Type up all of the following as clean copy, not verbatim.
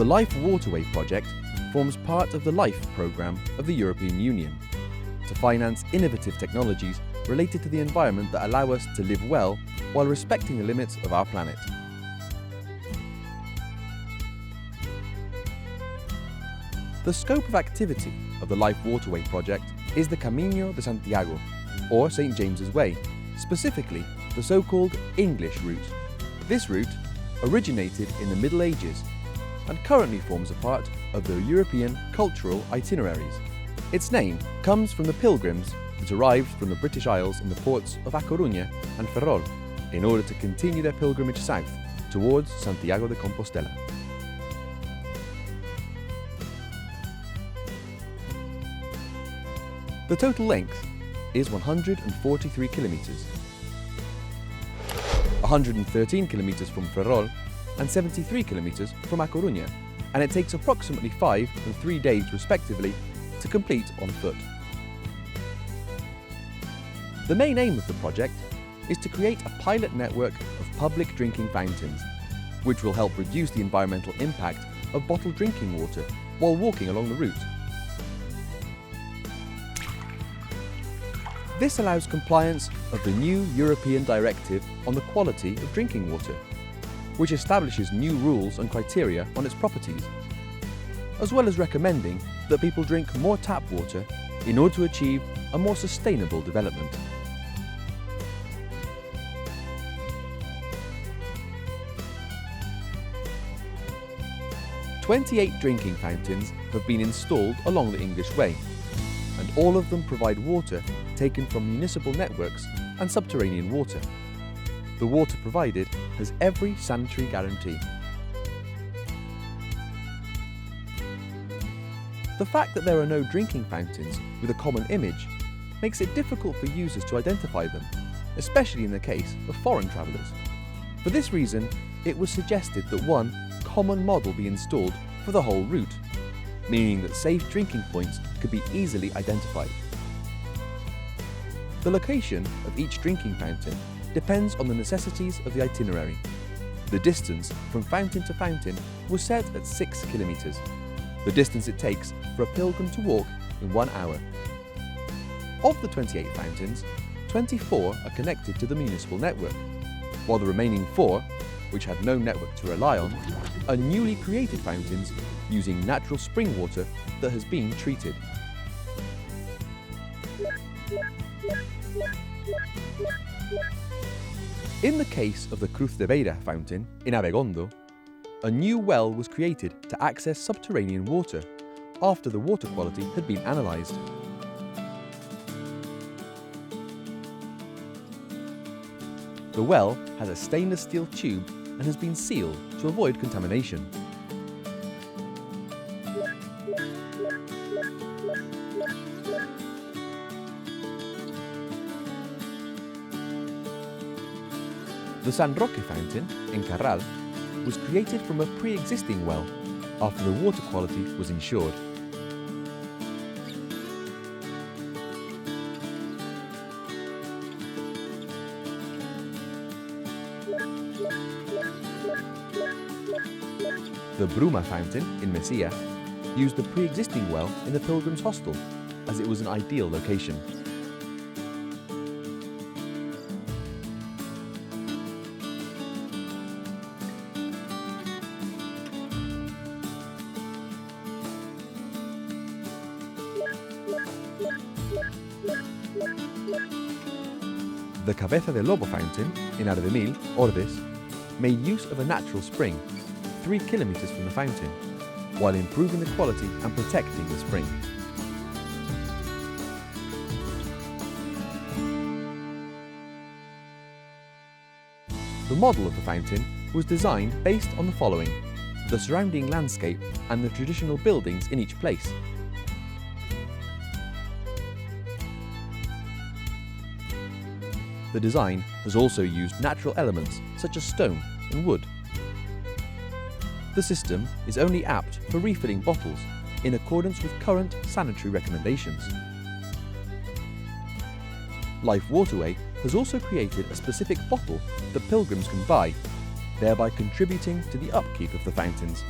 The Life Waterway project forms part of the LIFE programme of the European Union to finance innovative technologies related to the environment that allow us to live well while respecting the limits of our planet. The scope of activity of the Life Waterway project is the Camino de Santiago, or St. James's Way, specifically the so-called English route. This route originated in the Middle Ages and currently forms a part of the European cultural itineraries. Its name comes from the pilgrims that arrived from the British Isles in the ports of A Coruña and Ferrol in order to continue their pilgrimage south towards Santiago de Compostela. The total length is 143 kilometres, 113 kilometres from Ferrol and 73 kilometres from A Coruña, and it takes approximately 5 and 3 days respectively to complete on foot. The main aim of the project is to create a pilot network of public drinking fountains, which will help reduce the environmental impact of bottled drinking water while walking along the route. This allows compliance of the new European Directive on the Quality of Drinking Water, which establishes new rules and criteria on its properties, as well as recommending that people drink more tap water in order to achieve a more sustainable development. "28 drinking fountains have been installed along the English Way, and all of them provide water taken from municipal networks and subterranean water. The water provided has every sanitary guarantee." The fact that there are no drinking fountains with a common image makes it difficult for users to identify them, especially in the case of foreign travellers. For this reason, it was suggested that one common model be installed for the whole route, meaning that safe drinking points could be easily identified. The location of each drinking fountain depends on the necessities of the itinerary. The distance from fountain to fountain was set at 6 kilometres, the distance it takes for a pilgrim to walk in 1 hour. Of the 28 fountains, 24 are connected to the municipal network, while the remaining 4, which had no network to rely on, are newly created fountains using natural spring water that has been treated. In the case of the Cruz de Beira fountain in Abegondo, a new well was created to access subterranean water after the water quality had been analysed. The well has a stainless steel tube and has been sealed to avoid contamination. The San Roque fountain in Carral was created from a pre-existing well after the water quality was ensured. The Bruma fountain in Mesilla used the pre-existing well in the Pilgrims' Hostel, as it was an ideal location. The Cabeza de Lobo fountain in Ardemil, Ordes, made use of a natural spring 3 kilometres from the fountain, while improving the quality and protecting the spring. The model of the fountain was designed based on the following: the surrounding landscape and the traditional buildings in each place. The design has also used natural elements such as stone and wood. The system is only apt for refilling bottles in accordance with current sanitary recommendations. Life Waterway has also created a specific bottle that pilgrims can buy, thereby contributing to the upkeep of the fountains.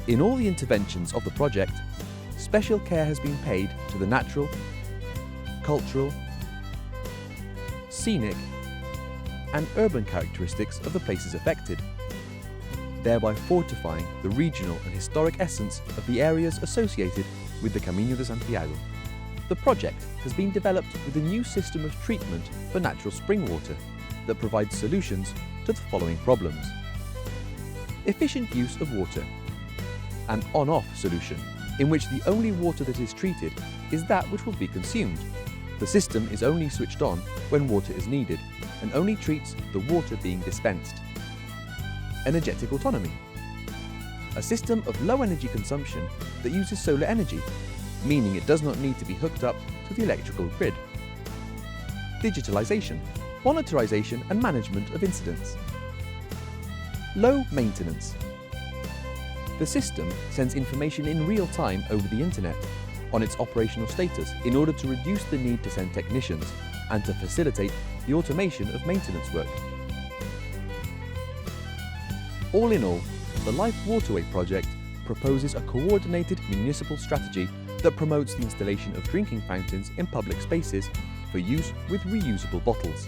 In all the interventions of the project, special care has been paid to the natural, cultural, scenic and urban characteristics of the places affected, thereby fortifying the regional and historic essence of the areas associated with the Camino de Santiago. The project has been developed with a new system of treatment for natural spring water that provides solutions to the following problems. Efficient use of water. An on-off solution, in which the only water that is treated is that which will be consumed. The system is only switched on when water is needed and only treats the water being dispensed. Energetic autonomy. A system of low energy consumption that uses solar energy, meaning it does not need to be hooked up to the electrical grid. Digitalization, monitorization and management of incidents. Low maintenance. The system sends information in real time over the internet on its operational status in order to reduce the need to send technicians and to facilitate the automation of maintenance work. All in all, the Life Waterway project proposes a coordinated municipal strategy that promotes the installation of drinking fountains in public spaces for use with reusable bottles.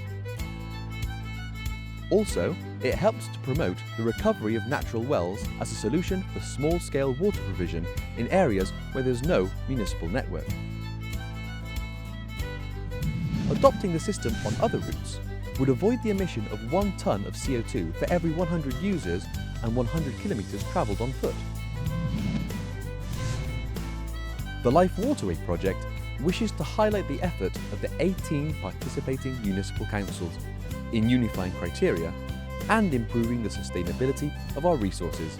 Also, it helps to promote the recovery of natural wells as a solution for small-scale water provision in areas where there's no municipal network. Adopting the system on other routes would avoid the emission of 1 tonne of CO2 for every 100 users and 100 kilometres travelled on foot. The Life Waterway project wishes to highlight the effort of the 18 participating municipal councils in unifying criteria and improving the sustainability of our resources.